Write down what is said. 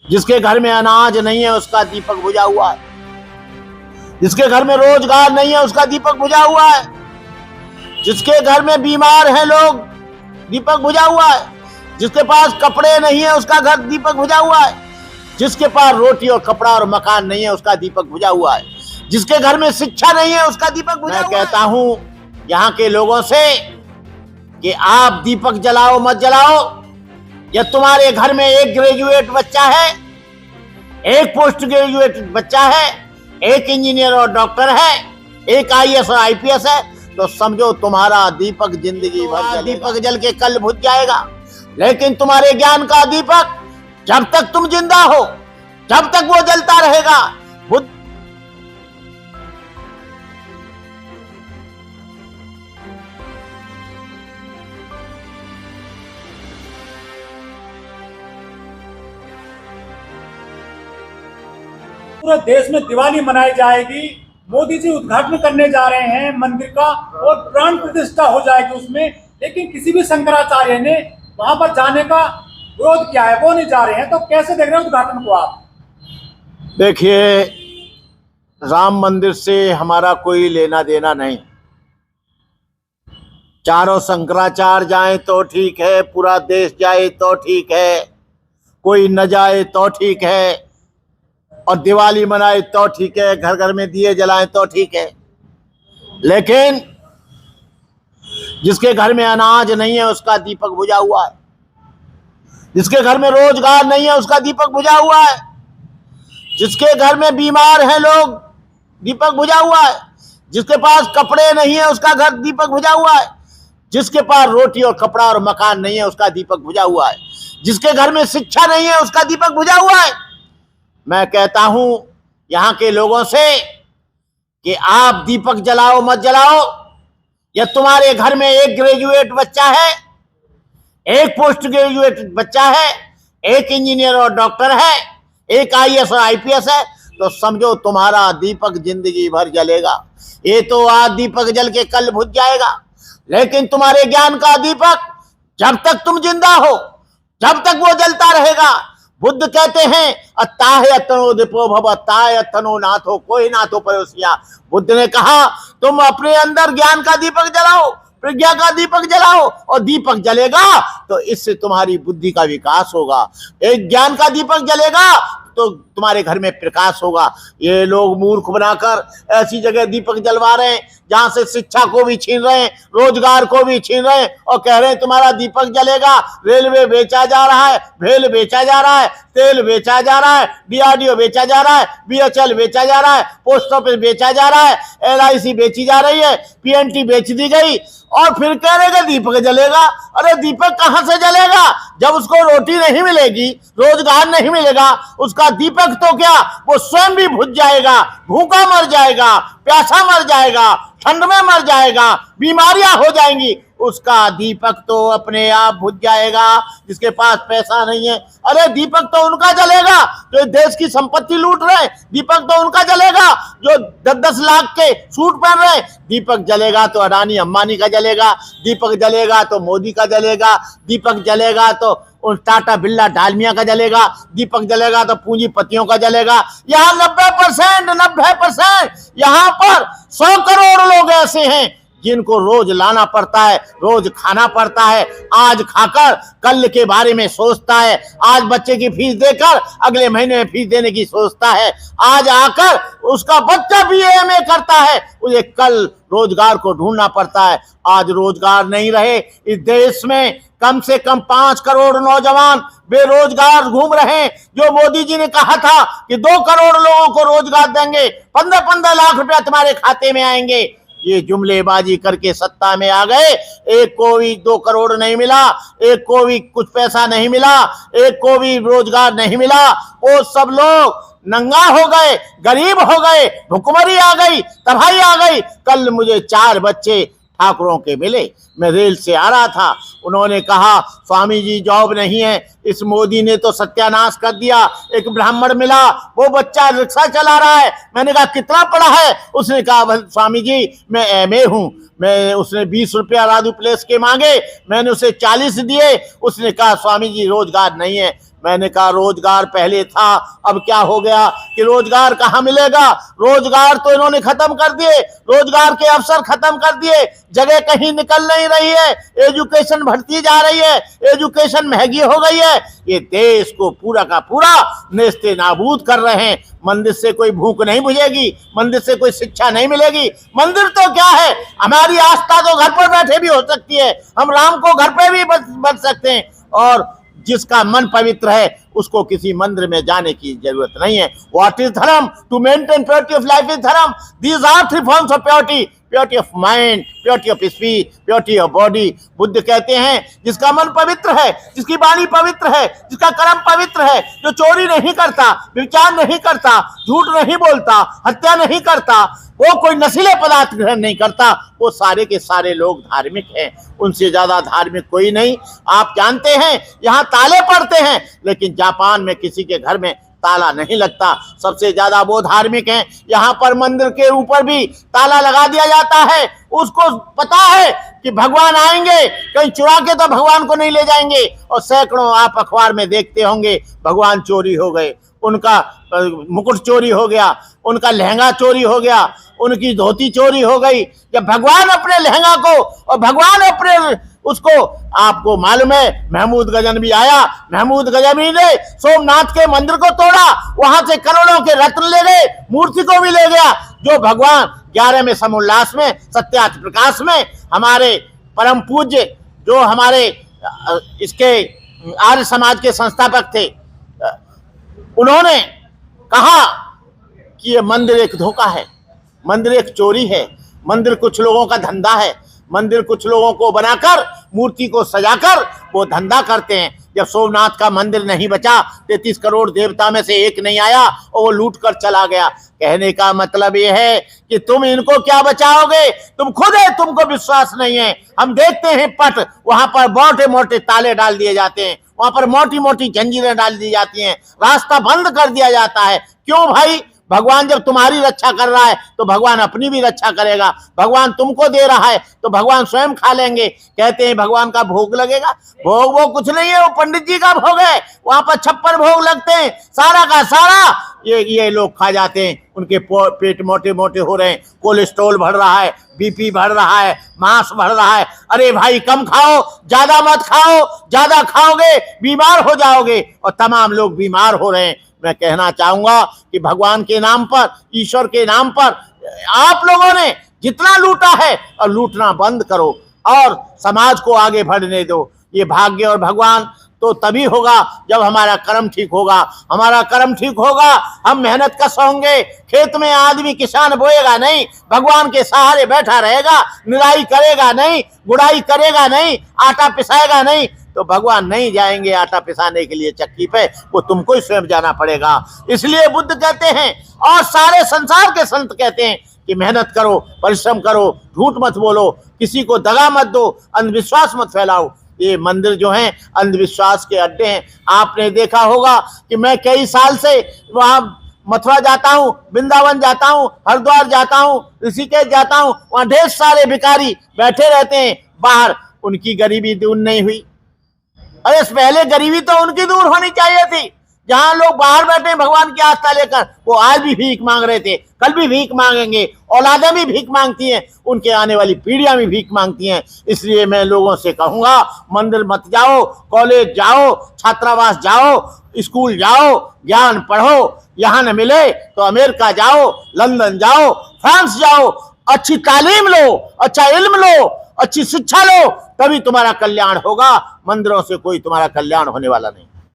जिसके घर में अनाज नहीं है उसका दीपक बुझा हुआ है, जिसके घर में रोजगार नहीं है उसका दीपक बुझा हुआ है, जिसके घर में बीमार हैं लोग दीपक बुझा हुआ है, जिसके पास कपड़े नहीं है उसका घर दीपक बुझा हुआ है, जिसके पास रोटी और कपड़ा और मकान नहीं है उसका दीपक बुझा हुआ है, जिसके घर में शिक्षा नहीं है उसका दीपक बुझा हुआ है। मैं कहता हूं यहाँ के लोगों से कि आप दीपक जलाओ मत जलाओ, या तुम्हारे घर में एक ग्रेजुएट बच्चा है, एक पोस्ट ग्रेजुएट बच्चा है, एक इंजीनियर और डॉक्टर है, एक आईएएस और आईपीएस है, तो समझो तुम्हारा दीपक जिंदगी भर दीपक जल के कल बुझ जाएगा। लेकिन तुम्हारे ज्ञान का दीपक जब तक तुम जिंदा हो जब तक वो जलता रहेगा। पूरे देश में दिवाली मनाई जाएगी। मोदी जी उद्घाटन करने जा रहे हैं मंदिर का और प्राण प्रतिष्ठा हो जाएगी उसमें, लेकिन किसी भी शंकराचार्य ने वहां पर जाने का विरोध किया है, वो नहीं जा रहे हैं। तो कैसे देख रहे हैं उद्घाटन को आप? देखिए, राम मंदिर से हमारा कोई लेना देना नहीं। चारों शंकराचार्य जाए तो ठीक है, पूरा देश जाए तो ठीक है, कोई न जाए तो ठीक है, और दिवाली मनाए तो ठीक है, घर घर में दिए जलाएं तो ठीक है। लेकिन जिसके घर में अनाज नहीं है उसका दीपक बुझा हुआ है, जिसके घर में रोजगार नहीं है उसका दीपक बुझा हुआ है, जिसके घर में बीमार हैं लोग दीपक बुझा हुआ है, जिसके पास कपड़े नहीं है उसका घर दीपक बुझा हुआ है, जिसके पास रोटी और कपड़ा और मकान नहीं है उसका दीपक बुझा हुआ है, जिसके घर में शिक्षा नहीं है उसका दीपक बुझा हुआ है। मैं कहता हूं यहां के लोगों से कि आप दीपक जलाओ मत जलाओ, या तुम्हारे घर में एक ग्रेजुएट बच्चा है, एक पोस्ट ग्रेजुएट बच्चा है, एक इंजीनियर और डॉक्टर है, एक आईएएस और आईपीएस है, तो समझो तुम्हारा दीपक जिंदगी भर जलेगा। ये तो आज दीपक जल के कल बुझ जाएगा। लेकिन तुम्हारे ज्ञान का दीपक जब तक तुम जिंदा हो जब तक वो जलता रहेगा। बुद्ध कहते हैं अत्ताहे अतनो दीपो भव, अत्ताहे अतनो नाथो कोई नाथो परोसिया। बुद्ध ने कहा तुम अपने अंदर ज्ञान का दीपक जलाओ, प्रज्ञा का दीपक जलाओ, और दीपक जलेगा तो इससे तुम्हारी बुद्धि का विकास होगा। एक ज्ञान का दीपक जलेगा तो तुम्हारे घर में प्रकाश होगा। ये लोग मूर्ख बनाकर ऐसी जगह दीपक जलवा रहे हैं जहां से शिक्षा को भी छीन रहे हैं, रोजगार को भी छीन रहे हैं, और कह रहे हैं तुम्हारा दीपक जलेगा। रेलवे बेचा जा रहा है, भेल बेचा जा रहा है, तेल बेचा जा रहा है, डीआरडीओ बेचा जा रहा है, बीएचएल बेचा जा रहा है, पोस्ट ऑफिस बेचा जा रहा है, एलआईसी बेची जा रही है, पीएनटी बेच दी गई, और फिर कह रहे कि दीपक जलेगा। अरे दीपक कहां से जलेगा जब उसको रोटी नहीं मिलेगी, रोजगार नहीं मिलेगा। उसका दीपक तो क्या, वो स्वयं भी बुझ जाएगा, भूखा मर जाएगा, प्यासा मर जाएगा, ठंड में मर जाएगा, बीमारियां हो जाएंगी। उसका दीपक तो अपने आप बुझ जाएगा। जिसके पास पैसा नहीं है, अरे दीपक तो उनका जलेगा जो देश की संपत्ति लूट रहे हैं, दीपक तो उनका जलेगा जो 10-10 लाख के सूट पहन रहे हैं, दीपक जलेगा तो अडानी अंबानी का जलेगा, दीपक जलेगा तो मोदी का जलेगा, दीपक जलेगा तो उन टाटा बिरला डालमिया का जलेगा, दीपक जलेगा तो पूंजीपतियों का जलेगा। यहाँ 90% यहाँ पर 100 करोड़ लोग ऐसे हैं जिनको रोज लाना पड़ता है, रोज खाना पड़ता है। आज खाकर कल के बारे में सोचता है, आज बच्चे की फीस देकर अगले महीने में फीस देने की सोचता है, आज आकर उसका बच्चा बीए करता है, उसे कल रोजगार को ढूंढना पड़ता है। आज रोजगार नहीं रहे इस देश में, कम से कम 5 करोड़ नौजवान बेरोजगार घूम रहे हैं। जो मोदी जी ने कहा था कि 2 करोड़ लोगों को रोजगार देंगे, 15-15 लाख रुपया तुम्हारे खाते में आएंगे, ये जुमलेबाजी करके सत्ता में आ गए। एक को भी 2 करोड़ नहीं मिला, एक को भी कुछ पैसा नहीं मिला, एक को भी रोजगार नहीं मिला। वो सब लोग नंगा हो गए, गरीब हो गए, भुखमरी आ गई, तबाही आ गई। कल मुझे 4 बच्चे ठाकुरों के मिले, मैं रेल से आ रहा था, उन्होंने कहा स्वामी जी जॉब नहीं है, इस मोदी ने तो सत्यानाश कर दिया। एक ब्राह्मण मिला, वो बच्चा रिक्शा चला रहा है, मैंने कहा कितना पढ़ा है, उसने कहा स्वामी जी मैं एमए हूँ। उसने 20 रुपया राजू प्लेस के मांगे, मैंने उसे 40 दिए। उसने कहा स्वामी जी रोजगार नहीं है। मैंने कहा रोजगार पहले था, अब क्या हो गया कि रोजगार कहाँ मिलेगा? रोजगार तो इन्होंने खत्म कर दिए, रोजगार के अवसर खत्म कर दिए, जगह कहीं निकल नहीं रही है, एजुकेशन बढ़ती जा रही है, एजुकेशन महंगी हो गई है। ये देश को पूरा का पूरा नेस्ते नाबूद कर रहे हैं। मंदिर से कोई भूख नहीं बुझेगी, मंदिर से कोई शिक्षा नहीं मिलेगी। मंदिर तो क्या है, हमारी आस्था तो घर पर बैठे भी हो सकती है, हम राम को घर पे भी बच सकते हैं। और जिसका मन पवित्र है उसको किसी मंदिर में जाने की जरूरत नहीं है। What is dharma? To maintain purity of life is dharma. These are three forms of purity: purity of mind, purity of speech, purity of body. Buddha कहते हैं जिसका मन पवित्र है, जिसकी वाणी पवित्र है, जिसका कर्म पवित्र है, जो चोरी नहीं करता, व्यभिचार नहीं करता, झूठ नहीं बोलता, हत्या नहीं करता, वो कोई नशीले पदार्थ ग्रहण नहीं करता, वो सारे के सारे लोग धार्मिक हैं। उनसे ज्यादा धार्मिक कोई नहीं। आप जानते हैं यहाँ ताले पड़ते हैं, लेकिन जापान में किसी के घर में ताला नहीं लगता। सबसे ज्यादा वो धार्मिक हैं। यहाँ पर मंदिर के ऊपर भी ताला लगा दिया जाता है। उसको पता है कि भगवान आएंगे, कहीं चुरा के तो भगवान को नहीं ले जाएंगे। और सैकड़ों आप अखबार में देखते होंगे भगवान चोरी हो गए, उनका मुकुट चोरी हो गया, उनका लहंगा चोरी हो गया, उनकी धोती चोरी हो गई। जब भगवान अपने लहंगा को और भगवान अपने उसको, आपको मालूम है महमूद गजनवी आया, महमूद गजनवी ने सोमनाथ के मंदिर को तोड़ा, वहां से करोड़ों के रत्न ले गए, मूर्ति को भी ले गया। जो भगवान 11वें समोल्लास में, सत्यार्थ प्रकाश में, हमारे परम पूज्य जो हमारे इसके आर्य समाज के संस्थापक थे, उन्होंने कहा कि ये मंदिर एक धोखा है, मंदिर एक चोरी है, मंदिर कुछ लोगों का धंधा है, मंदिर कुछ लोगों को बनाकर मूर्ति को सजाकर वो धंधा करते हैं। जब सोमनाथ का मंदिर नहीं बचा, 33 करोड़ देवता में से एक नहीं आया और वो लूट कर चला गया। कहने का मतलब ये है कि तुम इनको क्या बचाओगे? तुम खुद है, तुमको विश्वास नहीं है। हम देखते हैं पट, वहां पर मोटे मोटे ताले डाल दिए जाते हैं, वहां पर मोटी मोटी जंजीरें डाल दी जाती हैं, रास्ता बंद कर दिया जाता है। क्यों भाई? भगवान जब तुम्हारी रक्षा कर रहा है तो भगवान अपनी भी रक्षा करेगा। भगवान तुमको दे रहा है तो भगवान स्वयं खा लेंगे। कहते हैं भगवान का भोग लगेगा, भोग वो कुछ नहीं है, वो पंडित जी का भोग है। वहां पर 56 भोग लगते हैं, सारा का सारा ये लोग खा जाते हैं। उनके पेट मोटे मोटे हो रहे हैं, कोलेस्ट्रॉल बढ़ रहा है, बीपी बढ़ रहा है, मांस बढ़ रहा है। अरे भाई कम खाओ, ज्यादा मत खाओ, ज्यादा खाओगे बीमार हो जाओगे। और तमाम लोग बीमार हो रहे हैं। मैं कहना चाहूंगा कि भगवान के नाम पर, ईश्वर के नाम पर आप लोगों ने जितना लूटा है और लूटना बंद करो और समाज को आगे बढ़ने दो। ये भाग्य और भगवान तो तभी होगा जब हमारा कर्म ठीक होगा। हमारा कर्म ठीक होगा, हम मेहनत कश होंगे। खेत में आदमी किसान बोएगा नहीं, भगवान के सहारे बैठा रहेगा, निराई करेगा नहीं, गुड़ाई करेगा नहीं, आटा पिसाएगा नहीं, तो भगवान नहीं जाएंगे आटा पिसाने के लिए चक्की पे, वो तुमको ही स्वयं जाना पड़ेगा। इसलिए बुद्ध कहते हैं और सारे संसार के संत कहते हैं कि मेहनत करो, परिश्रम करो, झूठ मत बोलो, किसी को दगा मत दो, अंधविश्वास मत फैलाओ। ये मंदिर जो हैं अंधविश्वास के अड्डे हैं। आपने देखा होगा कि मैं कई साल से वहाँ मथुरा जाता हूँ, वृंदावन जाता हूँ, हरिद्वार जाता हूँ, ऋषिकेश जाता हूँ, वहाँ ढेर सारे भिखारी बैठे रहते हैं बाहर। उनकी गरीबी दूर नहीं हुई। अरे पहले गरीबी तो उनकी दूर होनी चाहिए थी। जहां लोग बाहर बैठे भगवान की आस्था लेकर, वो आज भी भीख मांग रहे थे, कल भी भीख मांगेंगे, औलादें भी भीख मांगती हैं, उनके आने वाली पीढ़ियां भी भीख मांगती हैं। इसलिए मैं लोगों से कहूंगा मंदिर मत जाओ, कॉलेज जाओ, छात्रावास जाओ, स्कूल जाओ, ज्ञान पढ़ो। यहाँ न मिले तो अमेरिका जाओ, लंदन जाओ, फ्रांस जाओ, अच्छी तालीम लो, अच्छा इल्म लो, अच्छी शिक्षा लो, तभी तुम्हारा कल्याण होगा। मंदिरों से कोई तुम्हारा कल्याण होने वाला नहीं।